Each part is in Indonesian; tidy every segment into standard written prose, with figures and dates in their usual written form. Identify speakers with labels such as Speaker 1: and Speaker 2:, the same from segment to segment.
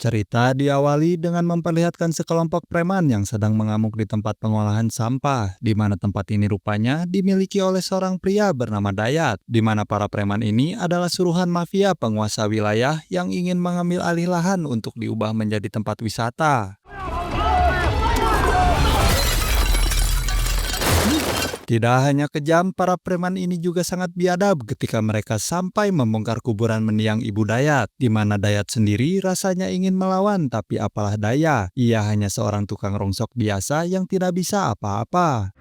Speaker 1: Cerita diawali dengan memperlihatkan sekelompok preman yang sedang mengamuk di tempat pengolahan sampah, di mana tempat ini rupanya dimiliki oleh seorang pria bernama Dayat, di mana para preman ini adalah suruhan mafia penguasa wilayah yang ingin mengambil alih lahan untuk diubah menjadi tempat wisata. Tidak hanya kejam, para preman ini juga sangat biadab ketika mereka sampai membongkar kuburan mendiang Ibu Dayat, di mana Dayat sendiri rasanya ingin melawan, tapi apalah daya, ia hanya seorang tukang rongsok biasa yang tidak bisa apa-apa.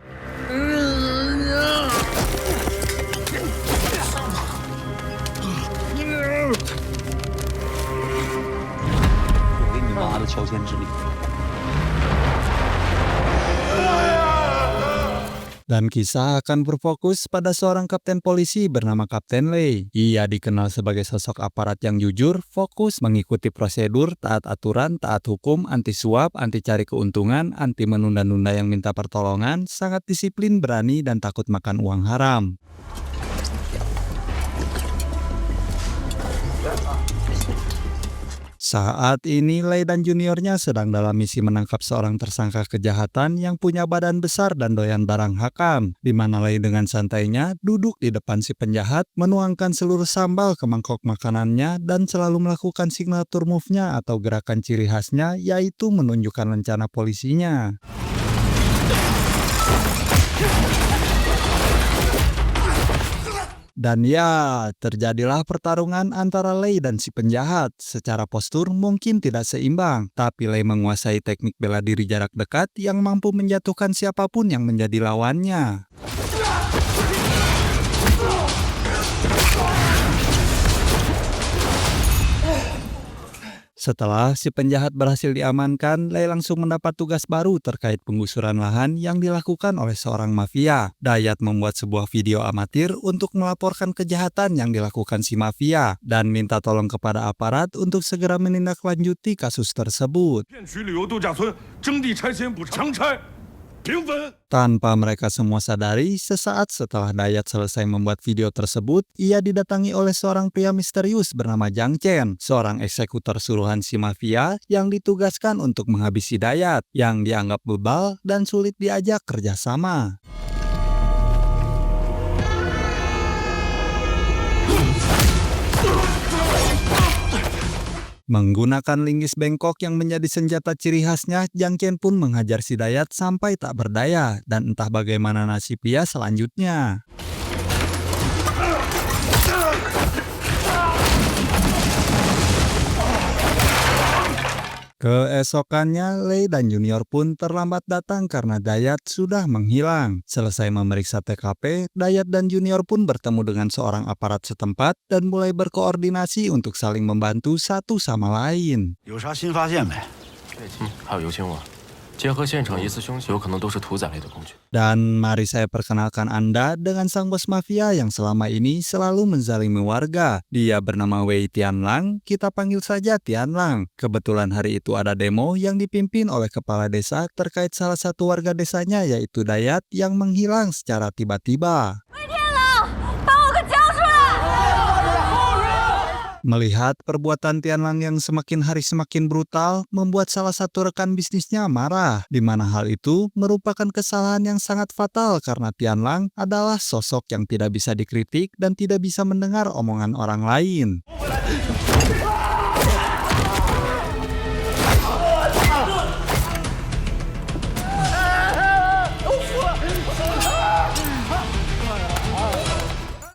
Speaker 1: Dan kisah akan berfokus pada seorang kapten polisi bernama Kapten Lei. Ia dikenal sebagai sosok aparat yang jujur, fokus mengikuti prosedur, taat aturan, taat hukum, anti suap, anti cari keuntungan, anti menunda-nunda yang minta pertolongan, sangat disiplin, berani, dan takut makan uang haram. Saat ini, Lei dan juniornya sedang dalam misi menangkap seorang tersangka kejahatan yang punya badan besar dan doyan barang hakam, di mana Lei dengan santainya duduk di depan si penjahat, menuangkan seluruh sambal ke mangkok makanannya, dan selalu melakukan signature move-nya atau gerakan ciri khasnya, yaitu menunjukkan rencana polisinya. Dan ya, terjadilah pertarungan antara Lei dan si penjahat. Secara postur mungkin tidak seimbang, tapi Lei menguasai teknik bela diri jarak dekat yang mampu menjatuhkan siapapun yang menjadi lawannya. Setelah si penjahat berhasil diamankan, Lei langsung mendapat tugas baru terkait penggusuran lahan yang dilakukan oleh seorang mafia. Dayat membuat sebuah video amatir untuk melaporkan kejahatan yang dilakukan si mafia dan minta tolong kepada aparat untuk segera menindaklanjuti kasus tersebut. Tanpa mereka semua sadari, sesaat setelah Dayat selesai membuat video tersebut, ia didatangi oleh seorang pria misterius bernama Jiang Chen, seorang eksekutor suruhan si mafia yang ditugaskan untuk menghabisi Dayat, yang dianggap bebal dan sulit diajak kerjasama. Menggunakan linggis bengkok yang menjadi senjata ciri khasnya, Jiang Chen pun menghajar si Dayat sampai tak berdaya, dan entah bagaimana nasib dia selanjutnya. Keesokannya, Lei dan junior pun terlambat datang karena Dayat sudah menghilang. Selesai memeriksa TKP, Dayat dan junior pun bertemu dengan seorang aparat setempat dan mulai berkoordinasi untuk saling membantu satu sama lain. Dan mari saya perkenalkan Anda dengan sang bos mafia yang selama ini selalu menzalimi warga. Dia bernama Wei Tianlang, kita panggil saja Tianlang. Kebetulan hari itu ada demo yang dipimpin oleh kepala desa terkait salah satu warga desanya, yaitu Dayat, yang menghilang secara tiba-tiba. Melihat perbuatan Tianlang yang semakin hari semakin brutal, membuat salah satu rekan bisnisnya marah, di mana hal itu merupakan kesalahan yang sangat fatal karena Tianlang adalah sosok yang tidak bisa dikritik dan tidak bisa mendengar omongan orang lain.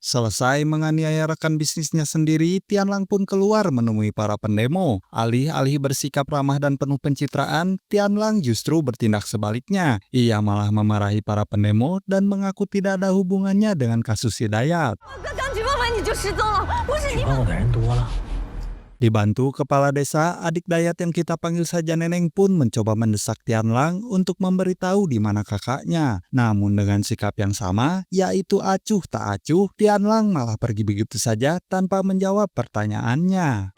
Speaker 1: Selesai menganiaya rekan bisnisnya sendiri, Tianlang pun keluar menemui para pendemo. Alih-alih bersikap ramah dan penuh pencitraan, Tianlang justru bertindak sebaliknya. Ia malah memarahi para pendemo dan mengaku tidak ada hubungannya dengan kasus si Dayat. Dibantu kepala desa, adik Dayat yang kita panggil saja Neneng pun mencoba mendesak Tianlang untuk memberitahu di mana kakaknya. Namun dengan sikap yang sama, yaitu acuh tak acuh, Tianlang malah pergi begitu saja tanpa menjawab pertanyaannya.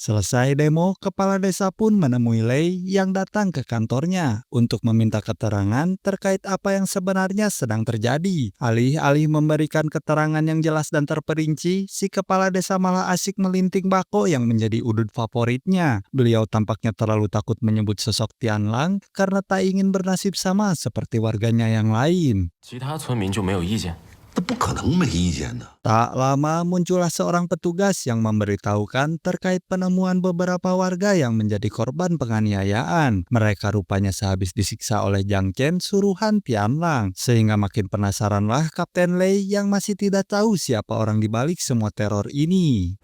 Speaker 1: Selesai demo, kepala desa pun menemui Lei yang datang ke kantornya untuk meminta keterangan terkait apa yang sebenarnya sedang terjadi. Alih-alih memberikan keterangan yang jelas dan terperinci, si kepala desa malah asik melinting bako yang menjadi udut favoritnya. Beliau tampaknya terlalu takut menyebut sosok Tianlang karena tak ingin bernasib sama seperti warganya yang lain.
Speaker 2: 其他村民就没有意见。
Speaker 3: 那不可能没意见的。
Speaker 1: Tak lama muncullah seorang petugas yang memberitahukan terkait penemuan beberapa warga yang menjadi korban penganiayaan. Mereka rupanya sehabis disiksa oleh Jiang Chen suruhan Tianlang. Sehingga makin penasaranlah Kapten Lei yang masih tidak tahu siapa orang di balik semua teror ini.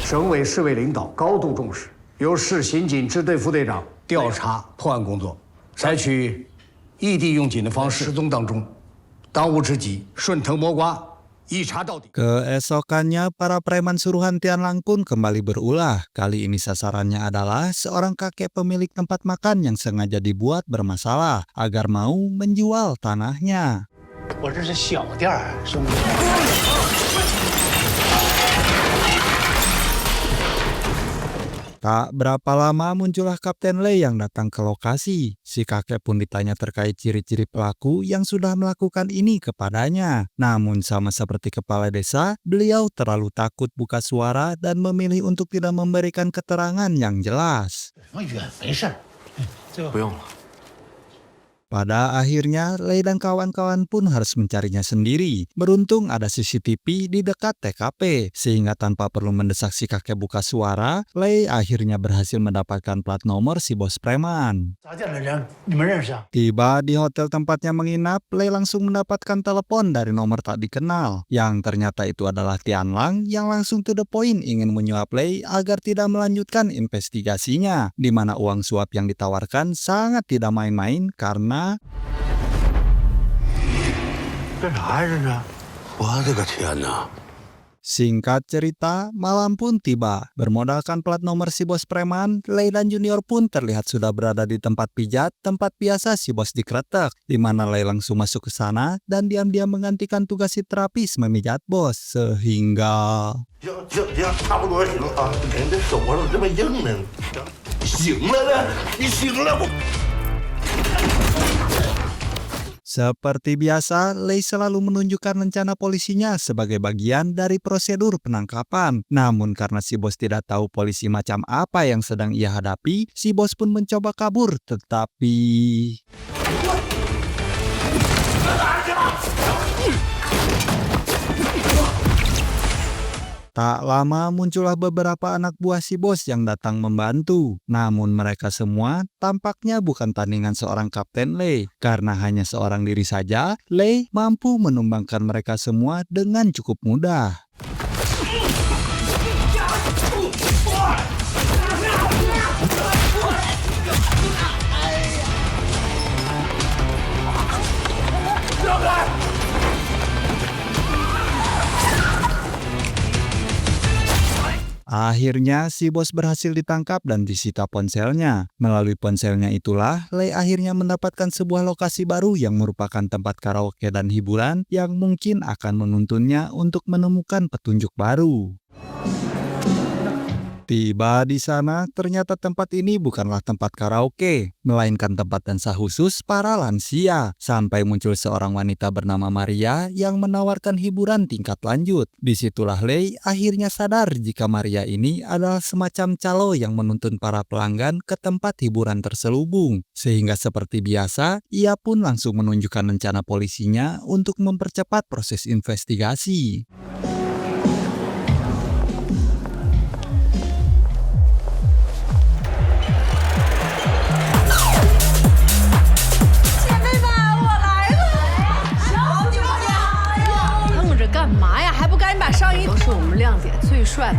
Speaker 4: 省委市委领导高度重视，由市刑警支队副队长调查破案工作，采取 异地用警的方式失踪当中，当务之急顺藤摸瓜，一查到底。
Speaker 1: Keesokannya, para preman suruhan Tianlang pun kembali berulah. Kali ini sasarannya adalah seorang kakek pemilik tempat makan yang sengaja dibuat bermasalah agar mau menjual tanahnya.
Speaker 4: 我这是小店儿，兄弟。
Speaker 1: Tak berapa lama muncullah Kapten Lei yang datang ke lokasi. Si kakek pun ditanya terkait ciri-ciri pelaku yang sudah melakukan ini kepadanya. Namun sama seperti kepala desa, beliau terlalu takut buka suara dan memilih untuk tidak memberikan keterangan yang jelas.
Speaker 4: 没事，
Speaker 2: 不用了。
Speaker 1: Pada akhirnya, Lei dan kawan-kawan pun harus mencarinya sendiri. Beruntung ada CCTV di dekat TKP, sehingga tanpa perlu mendesak si kakek buka suara, Lei akhirnya berhasil mendapatkan plat nomor si bos preman.
Speaker 4: 砸店的人你们认识啊？
Speaker 1: Tiba di hotel tempatnya menginap, Lei langsung mendapatkan telepon dari nomor tak dikenal. Yang ternyata itu adalah Tianlang yang langsung to the point ingin menyuap Lei agar tidak melanjutkan investigasinya, di mana uang suap yang ditawarkan sangat tidak main-main karena
Speaker 4: 干啥呀这是？
Speaker 3: 我的个天哪！
Speaker 1: singkat cerita, malam pun tiba. Bermodalkan plat nomor si bos preman, Lei dan Junior pun terlihat sudah berada di tempat pijat, tempat biasa si bos dikretek, di mana Lei langsung masuk ke sana dan diam-diam menggantikan tugas si terapis memijat bos, sehingga
Speaker 3: 行，差不多行啊！人这手怎么这么硬呢？行了呢，你行了不？
Speaker 1: seperti biasa, Lei selalu menunjukkan rencana polisinya sebagai bagian dari prosedur penangkapan. Namun karena si bos tidak tahu polisi macam apa yang sedang ia hadapi, si bos pun mencoba kabur, tetapi... Tak lama muncullah beberapa anak buah si bos yang datang membantu. Namun mereka semua tampaknya bukan tandingan seorang Kapten Lei. Karena hanya seorang diri saja, Lei mampu menumbangkan mereka semua dengan cukup mudah. Akhirnya si bos berhasil ditangkap dan disita ponselnya. Melalui ponselnya itulah Lei akhirnya mendapatkan sebuah lokasi baru yang merupakan tempat karaoke dan hiburan yang mungkin akan menuntunnya untuk menemukan petunjuk baru. Tiba di sana, ternyata tempat ini bukanlah tempat karaoke, melainkan tempat dansa khusus para lansia. Sampai muncul seorang wanita bernama Maria yang menawarkan hiburan tingkat lanjut. Disitulah Lei akhirnya sadar jika Maria ini adalah semacam calo yang menuntun para pelanggan ke tempat hiburan terselubung. Sehingga seperti biasa, ia pun langsung menunjukkan rencana polisinya untuk mempercepat proses investigasi.
Speaker 5: 最帅的。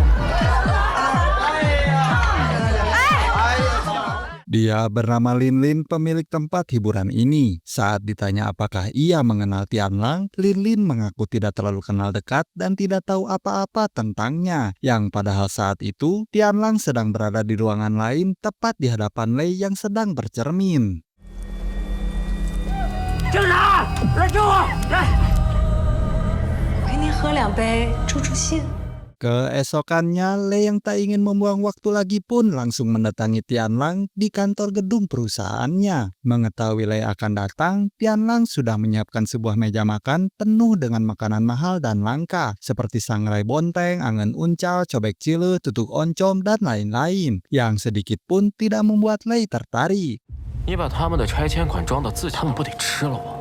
Speaker 1: Dia bernama Lin Lin, pemilik tempat hiburan ini. Saat ditanya apakah ia mengenal Tianlang, Lin Lin mengaku tidak terlalu kenal dekat dan tidak tahu apa-apa tentangnya. Yang padahal saat itu, Tianlang sedang berada di ruangan lain tepat di hadapan Lei yang sedang bercermin.
Speaker 4: 警察，来救我！来！
Speaker 5: 我陪您喝2杯，助助兴。
Speaker 1: Keesokannya, Lei yang tak ingin membuang waktu lagi pun langsung mendatangi Tianlang di kantor gedung perusahaannya. Mengetahui Lei akan datang, Tianlang sudah menyiapkan sebuah meja makan penuh dengan makanan mahal dan langka, seperti sangrai bonteng, angen uncal, cobek cile, tutuk oncom, dan lain-lain, yang sedikit pun tidak membuat Lei tertarik.
Speaker 2: 你把他们的拆迁款装到自己，他们不得吃了我？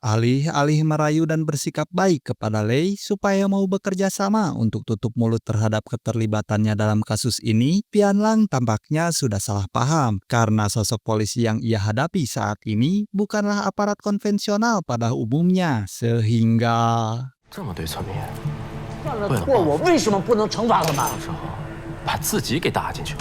Speaker 1: Alih-alih merayu dan bersikap baik kepada Lei supaya mau bekerja sama untuk tutup mulut terhadap keterlibatannya dalam kasus ini, Tianlang tampaknya sudah salah paham karena sosok polisi yang ia hadapi saat ini bukanlah aparat konvensional pada umumnya, sehingga
Speaker 2: 这么对村民，
Speaker 6: 犯了错，我为什么不能惩罚他们？
Speaker 2: 到时候把自己给打进去。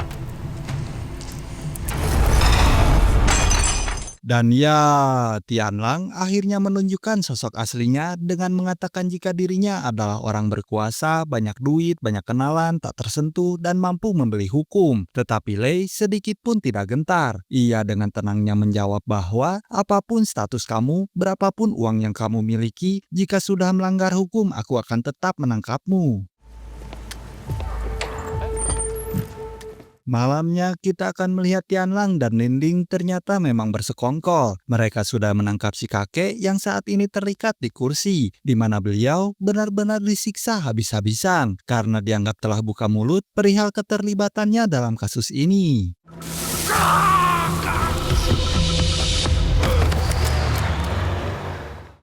Speaker 1: Dan ya, Tianlang akhirnya menunjukkan sosok aslinya dengan mengatakan jika dirinya adalah orang berkuasa, banyak duit, banyak kenalan, tak tersentuh, dan mampu membeli hukum. Tetapi Lei sedikit pun tidak gentar. Ia dengan tenangnya menjawab bahwa apapun status kamu, berapapun uang yang kamu miliki, jika sudah melanggar hukum, aku akan tetap menangkapmu. Malamnya kita akan melihat Tianlang dan Ninding ternyata memang bersekongkol. Mereka sudah menangkap si kakek yang saat ini terikat di kursi, di mana beliau benar-benar disiksa habis-habisan karena dianggap telah buka mulut perihal keterlibatannya dalam kasus ini.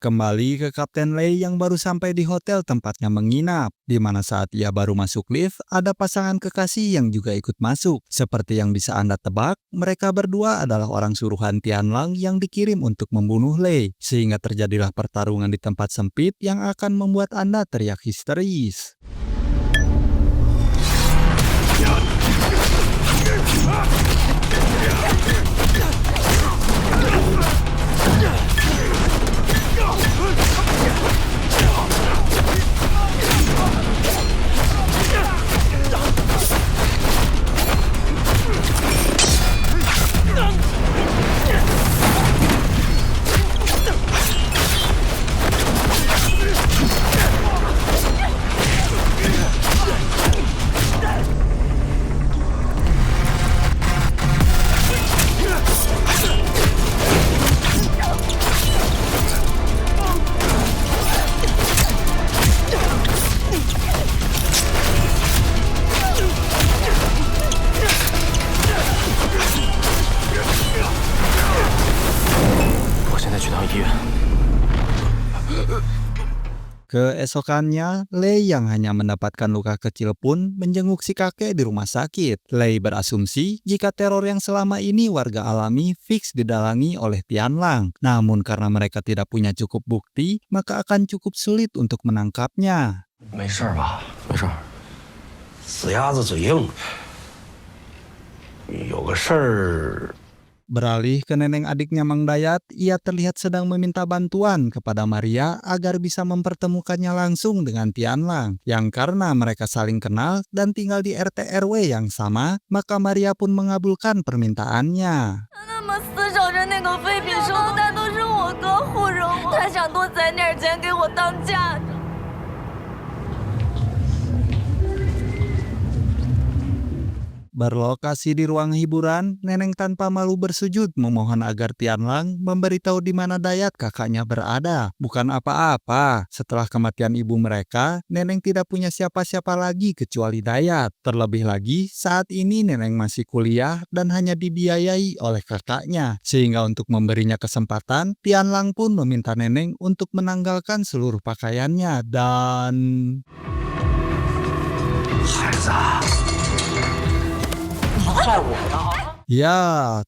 Speaker 1: Kembali ke Kapten Lei yang baru sampai di hotel tempatnya menginap, di mana saat ia baru masuk lift, ada pasangan kekasih yang juga ikut masuk. Seperti yang bisa Anda tebak, mereka berdua adalah orang suruhan Tianlang yang dikirim untuk membunuh Lei, sehingga terjadilah pertarungan di tempat sempit yang akan membuat Anda teriak histeris. Keesokannya, Lei yang hanya mendapatkan luka kecil pun menjenguk si kakek di rumah sakit. Lei berasumsi jika teror yang selama ini warga alami fix didalangi oleh Tianlang. Namun karena mereka tidak punya cukup bukti, maka akan cukup sulit untuk menangkapnya.
Speaker 3: 没事吧？
Speaker 2: 没事儿，
Speaker 3: 死鸭子嘴硬。有个事儿。
Speaker 1: Beralih ke neneng adiknya Mang Dayat, ia terlihat sedang meminta bantuan kepada Maria agar bisa mempertemukannya langsung dengan Tianlang. Yang karena mereka saling kenal dan tinggal di RT RW yang sama, maka Maria pun mengabulkan permintaannya.
Speaker 7: 那么死守着那个废品收的单都是我哥护着我，他想多攒点钱给我当嫁妆。
Speaker 1: Berlokasi di ruang hiburan, Neneng tanpa malu bersujud memohon agar Tianlang memberitahu di mana Dayat kakaknya berada. Bukan apa-apa, setelah kematian ibu mereka, Neneng tidak punya siapa-siapa lagi kecuali Dayat. Terlebih lagi, saat ini Neneng masih kuliah dan hanya dibiayai oleh kakaknya. Sehingga untuk memberinya kesempatan, Tianlang pun meminta Neneng untuk menanggalkan seluruh pakaiannya dan...
Speaker 3: 孩子。
Speaker 1: Ya,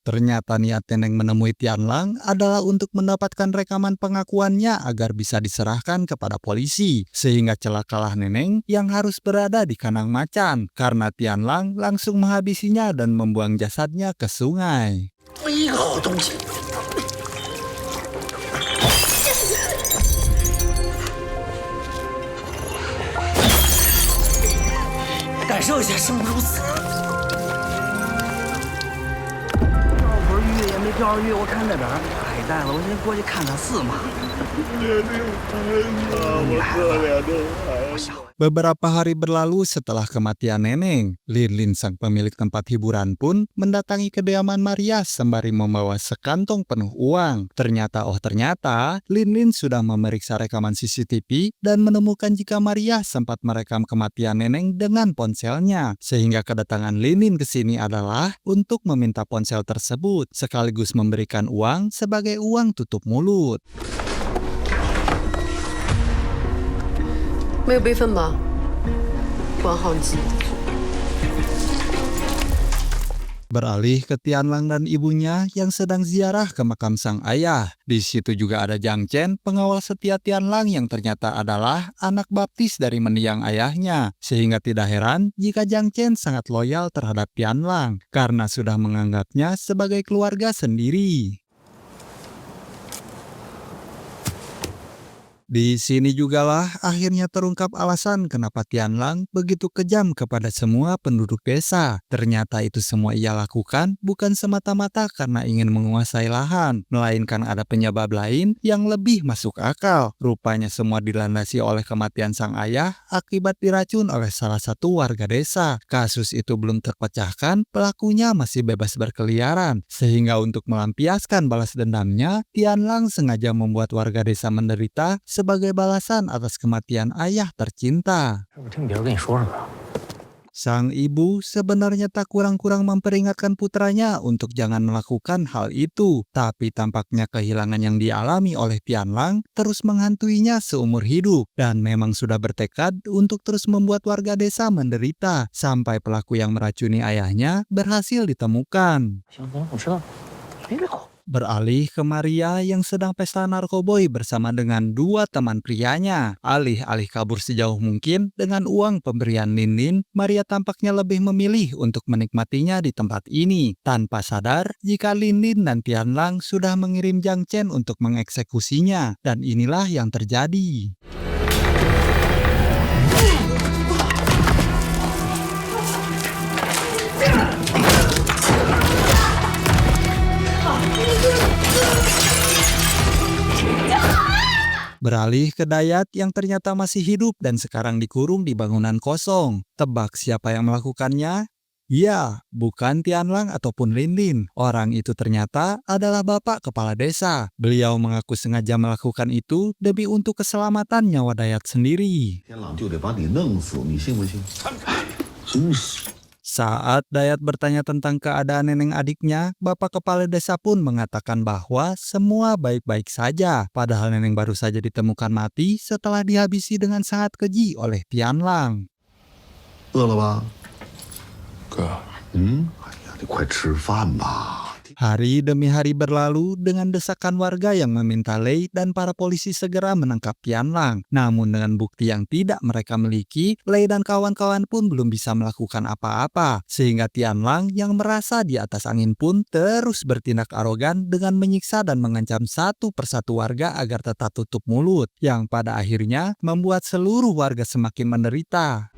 Speaker 1: ternyata niat Neneng menemui Tianlang adalah untuk mendapatkan rekaman pengakuannya agar bisa diserahkan kepada polisi. Sehingga celakalah Neneng yang harus berada di kandang macan, karena Tianlang langsung menghabisinya dan membuang jasadnya ke sungai.
Speaker 3: 一个好东西。
Speaker 6: 感受一下生不如死。
Speaker 8: 钓鱼也没钓上鱼，我看那边海带了，我先过去看看4马。
Speaker 1: Beberapa hari berlalu setelah kematian Neneng, Lin sang pemilik tempat hiburan pun mendatangi kediaman Maria sembari membawa sekantong penuh uang. Ternyata Lin sudah memeriksa rekaman CCTV dan menemukan jika Maria sempat merekam kematian Neneng dengan ponselnya. Sehingga kedatangan Lin ke sini adalah untuk meminta ponsel tersebut sekaligus memberikan uang sebagai uang tutup mulut.
Speaker 5: 没有备份吧？关号机。
Speaker 1: Beralih ke Tianlang dan ibunya yang sedang ziarah ke makam sang ayah. Di situ juga ada Jiang Chen, pengawal setia Tianlang yang ternyata adalah anak baptis dari mendiang ayahnya. Sehingga tidak heran jika Jiang Chen sangat loyal terhadap Tianlang karena sudah menganggapnya sebagai keluarga sendiri. Di sini jugalah akhirnya terungkap alasan kenapa Tianlang begitu kejam kepada semua penduduk desa. Ternyata itu semua ia lakukan bukan semata-mata karena ingin menguasai lahan, melainkan ada penyebab lain yang lebih masuk akal. Rupanya semua dilandasi oleh kematian sang ayah akibat diracun oleh salah satu warga desa. Kasus itu belum terpecahkan, pelakunya masih bebas berkeliaran. Sehingga untuk melampiaskan balas dendamnya, Tianlang sengaja membuat warga desa menderita sebagai balasan atas kematian ayah tercinta.
Speaker 2: 我听别人跟你说什么？
Speaker 1: Sang ibu sebenarnya tak kurang-kurang memperingatkan putranya untuk jangan melakukan hal itu. Tapi tampaknya kehilangan yang dialami oleh Tianlang terus menghantuinya seumur hidup. Dan memang sudah bertekad untuk terus membuat warga desa menderita. Sampai pelaku yang meracuni ayahnya berhasil ditemukan.
Speaker 2: 行行，我知道了，别口。
Speaker 1: Beralih ke Maria yang sedang pesta narkoboy bersama dengan dua teman prianya. Alih-alih kabur sejauh mungkin dengan uang pemberian Lin, Maria tampaknya lebih memilih untuk menikmatinya di tempat ini. Tanpa sadar jika Lin dan Tianlang sudah mengirim Jiang Chen untuk mengeksekusinya. Dan inilah yang terjadi. Beralih ke Dayat yang ternyata masih hidup dan sekarang dikurung di bangunan kosong. Tebak siapa yang melakukannya? Ya, bukan Tianlang ataupun Lin. Orang itu ternyata adalah bapak kepala desa. Beliau mengaku sengaja melakukan itu demi untuk keselamatan nyawa Dayat sendiri.
Speaker 3: 天朗就得把你弄死，你信不信？真是。
Speaker 1: Saat Dayat bertanya tentang keadaan neneng adiknya, bapak kepala desa pun mengatakan bahwa semua baik-baik saja. Padahal neneng baru saja ditemukan mati setelah dihabisi dengan sangat keji oleh Tianlang.
Speaker 3: 饿了吧？
Speaker 2: 哥，
Speaker 3: 哎呀，你快吃饭吧。
Speaker 1: Hari demi hari berlalu dengan desakan warga yang meminta Lei dan para polisi segera menangkap Tianlang. Namun dengan bukti yang tidak mereka miliki, Lei dan kawan-kawan pun belum bisa melakukan apa-apa. Sehingga Tianlang yang merasa di atas angin pun terus bertindak arogan dengan menyiksa dan mengancam satu persatu warga agar tetap tutup mulut. Yang pada akhirnya membuat seluruh warga semakin menderita.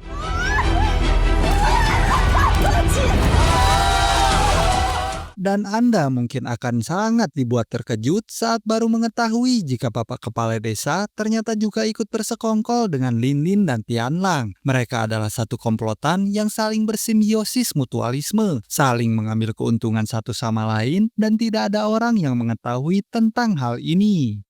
Speaker 1: Dan Anda mungkin akan sangat dibuat terkejut saat baru mengetahui jika bapak kepala desa ternyata juga ikut bersekongkol dengan Lin dan Tianlang. Mereka adalah satu komplotan yang saling bersimbiosis mutualisme, saling mengambil keuntungan satu sama lain, dan tidak ada orang yang mengetahui tentang hal ini.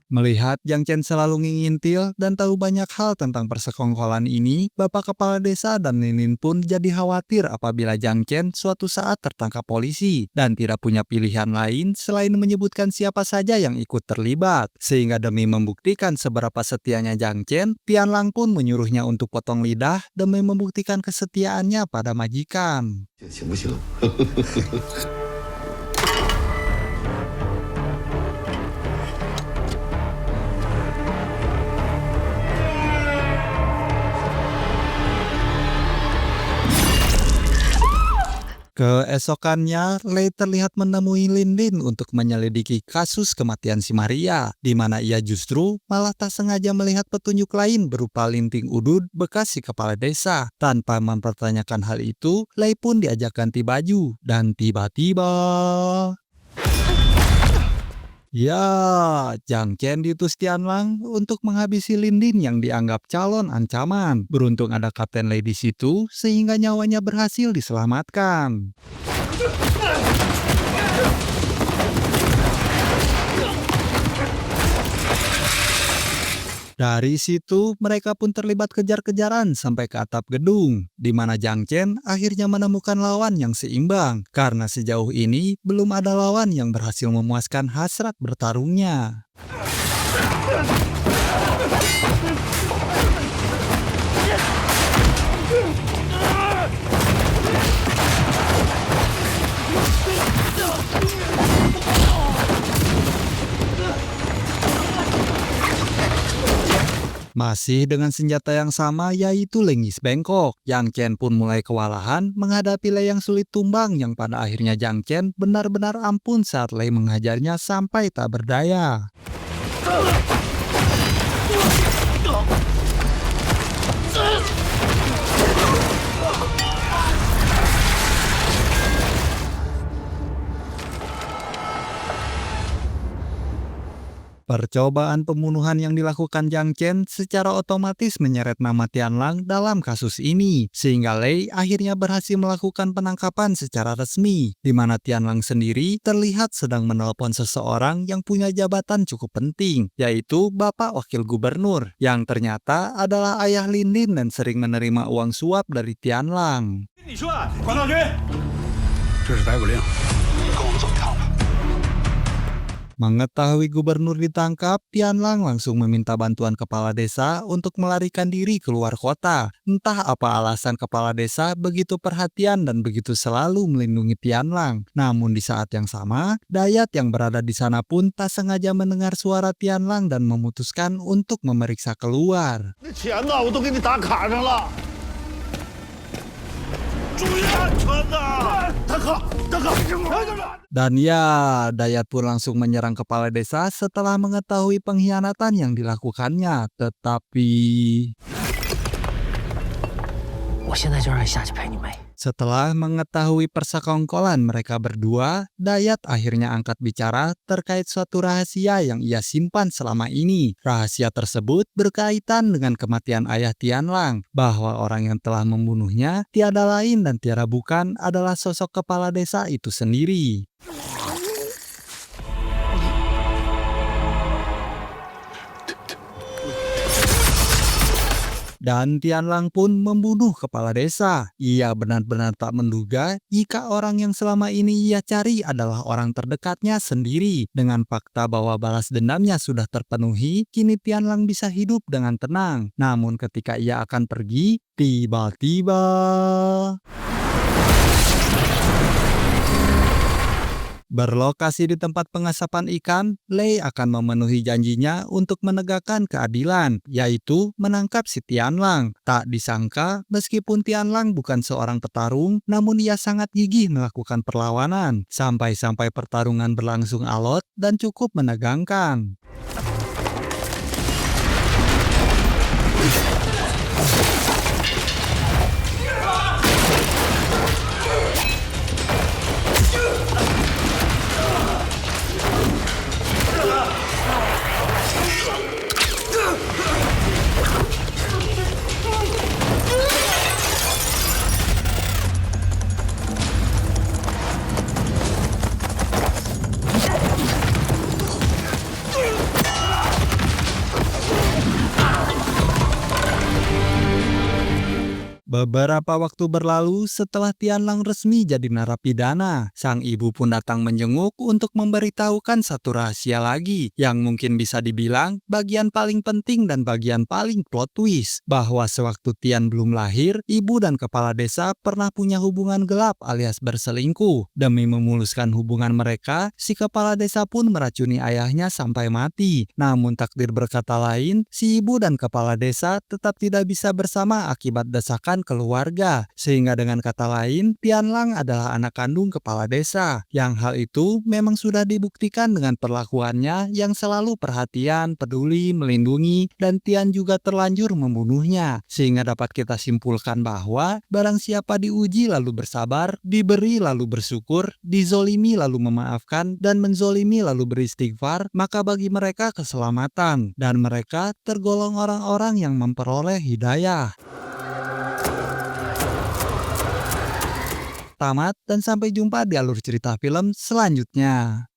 Speaker 1: Melihat Jiang Chen selalu ngingintil dan tahu banyak hal tentang persekongkolan ini, bapak kepala desa dan Lin pun jadi khawatir apabila Jiang Chen suatu saat tertangkap polisi dan tidak punya pilihan lain selain menyebutkan siapa saja yang ikut terlibat. Sehingga demi membuktikan seberapa setianya Jiang Chen, Tianlang pun menyuruhnya untuk potong lidah demi membuktikan kesetiaannya pada majikan.
Speaker 3: 行不行？
Speaker 1: Keesokannya, Lei terlihat menemui Lin untuk menyelidiki kasus kematian si Maria, di mana ia justru malah tak sengaja melihat petunjuk lain berupa linting udud bekas si kepala desa. Tanpa mempertanyakan hal itu, Lei pun diajak ganti baju, dan tiba-tiba... Ya, Jiang Chen diutus Tianlang untuk menghabisi Lin Din yang dianggap calon ancaman. Beruntung ada Kapten Lei di situ sehingga nyawanya berhasil diselamatkan. Dari situ, mereka pun terlibat kejar-kejaran sampai ke atap gedung, di mana Jiang Chen akhirnya menemukan lawan yang seimbang, karena sejauh ini belum ada lawan yang berhasil memuaskan hasrat bertarungnya. Masih dengan senjata yang sama yaitu Lengis Bengkok, Jiang Chen pun mulai kewalahan menghadapi Lei yang sulit tumbang yang pada akhirnya Jiang Chen benar-benar ampun saat Lei menghajarnya sampai tak berdaya. Percobaan pembunuhan yang dilakukan Jiang Chen secara otomatis menyeret nama Tianlang dalam kasus ini, sehingga Lei akhirnya berhasil melakukan penangkapan secara resmi, di mana Tianlang sendiri terlihat sedang menelpon seseorang yang punya jabatan cukup penting, yaitu Bapak Wakil Gubernur, yang ternyata adalah ayah Lin Din dan sering menerima uang suap dari Tianlang. Mengetahui gubernur ditangkap, Tianlang langsung meminta bantuan kepala desa untuk melarikan diri keluar kota. Entah apa alasan kepala desa begitu perhatian dan begitu selalu melindungi Tianlang. Namun di saat yang sama, Dayat yang berada di sana pun tak sengaja mendengar suara Tianlang dan memutuskan untuk memeriksa keluar. Dan ya, Dayat pun langsung menyerang kepala desa setelah mengetahui pengkhianatan yang dilakukannya. Tetapi setelah mengetahui persekongkolan mereka berdua, Dayat akhirnya angkat bicara terkait suatu rahasia yang ia simpan selama ini. Rahasia tersebut berkaitan dengan kematian ayah Tianlang, bahwa orang yang telah membunuhnya tiada lain dan tiada bukan adalah sosok kepala desa itu sendiri. Dan Tianlang pun membunuh kepala desa. Ia benar-benar tak menduga jika orang yang selama ini ia cari adalah orang terdekatnya sendiri. Dengan fakta bahwa balas dendamnya sudah terpenuhi, kini Tianlang bisa hidup dengan tenang. Namun ketika ia akan pergi, tiba-tiba berlokasi di tempat pengasapan ikan, Lei akan memenuhi janjinya untuk menegakkan keadilan, yaitu menangkap si Tianlang. Tak disangka, meskipun Tianlang bukan seorang petarung, namun ia sangat gigih melakukan perlawanan, sampai-sampai pertarungan berlangsung alot dan cukup menegangkan. Beberapa waktu berlalu setelah Tianlang resmi jadi narapidana, sang ibu pun datang menjenguk untuk memberitahukan satu rahasia lagi yang mungkin bisa dibilang bagian paling penting dan bagian paling plot twist, bahwa sewaktu Tian belum lahir, ibu dan kepala desa pernah punya hubungan gelap alias berselingkuh. Demi memuluskan hubungan mereka, si kepala desa pun meracuni ayahnya sampai mati. Namun takdir berkata lain, si ibu dan kepala desa tetap tidak bisa bersama akibat desakan keluarga. Sehingga dengan kata lain, Tian Lang adalah anak kandung kepala desa. Yang hal itu memang sudah dibuktikan dengan perlakuannya yang selalu perhatian, peduli, melindungi, dan Tian juga terlanjur membunuhnya. Sehingga dapat kita simpulkan bahwa barang siapa diuji lalu bersabar, diberi lalu bersyukur, dizolimi lalu memaafkan, dan menzolimi lalu beristighfar, maka bagi mereka keselamatan, dan mereka tergolong orang-orang yang memperoleh hidayah. Tamat, dan sampai jumpa di alur cerita film selanjutnya.